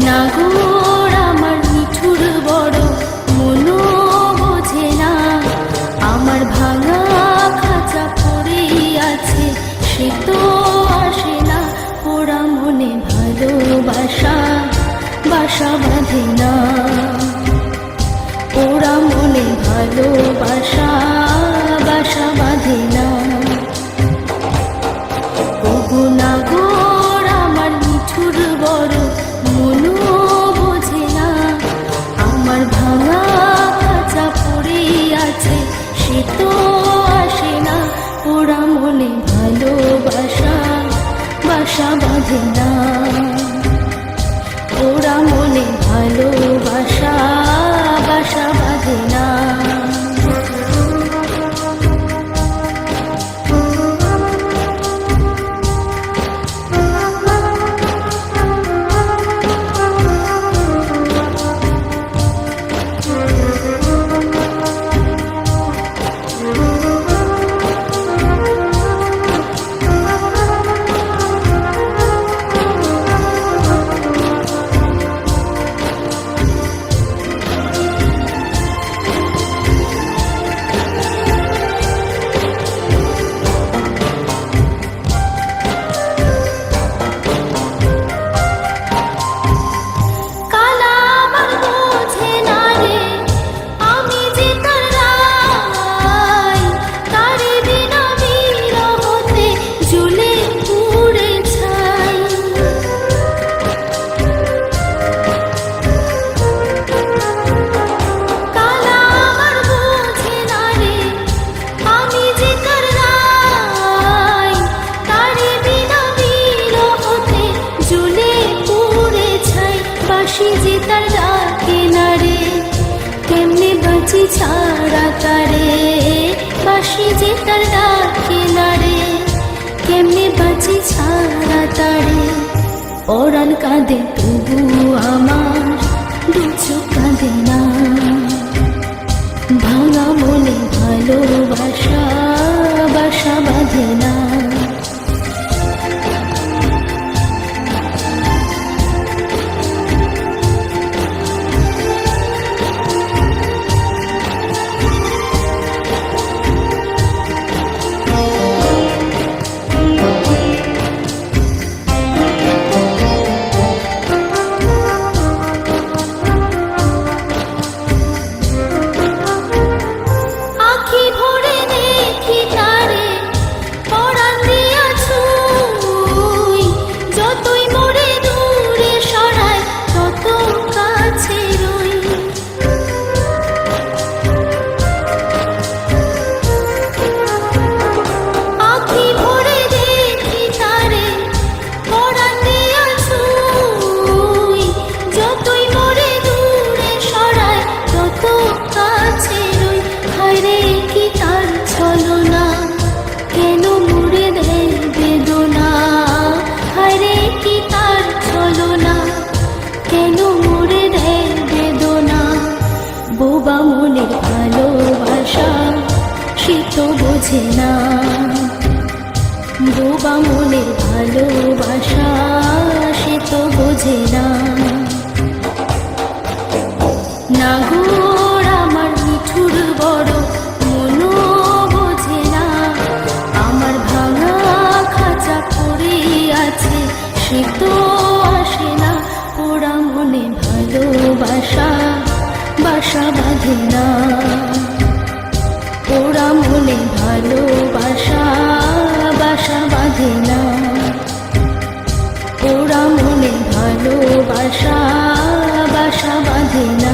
নাগর আমার নিঠুর বড় মনো বোঝে না, আমার ভাঙা খাঁচা পড়েই আছে সে তো আসে না, ওরা মনে ভালোবাসা বাসা বাঁধে না, ওরা মনে ভালোবাসা বাসা বাঁধে না। ওগো নাগর আমার নিঠুর বড় মনো বোঝে না, আমার ভাঙা খাঁচা পড়েই আছে সে তো আসে না, ওরা মনে ভালোবাসা বাসা বাঁধে না, ওরা মনে ভালোবাসা বাসা বাঁধে না। ছাড়া তারে বাঁশি যে তার ডাকে না রে, কেমনে বাঁচি ছাড়া তারে, পরাণ কাঁদে তবু আমার দু চোখ কাঁদে না, ভাঙা মনে ভালোবাসা বাসা বাঁধে না। বোবা মনের ভালোবাসা সে তো বোঝে না, বোবা মনের ভালোবাসা সে তো বোঝে না। নাগর আমার নিঠুর বড় মনো বোঝে না, আমার ভাঙা খাঁচা পড়েই আছে সে তো আসে না, ওরা মনে ভালোবাসা বাসা বাঁধে না, ওরা মনে ভালোবাসা বাসা বাঁধে না, ওরা মনে ভালোবাসা বাসা বাঁধে না।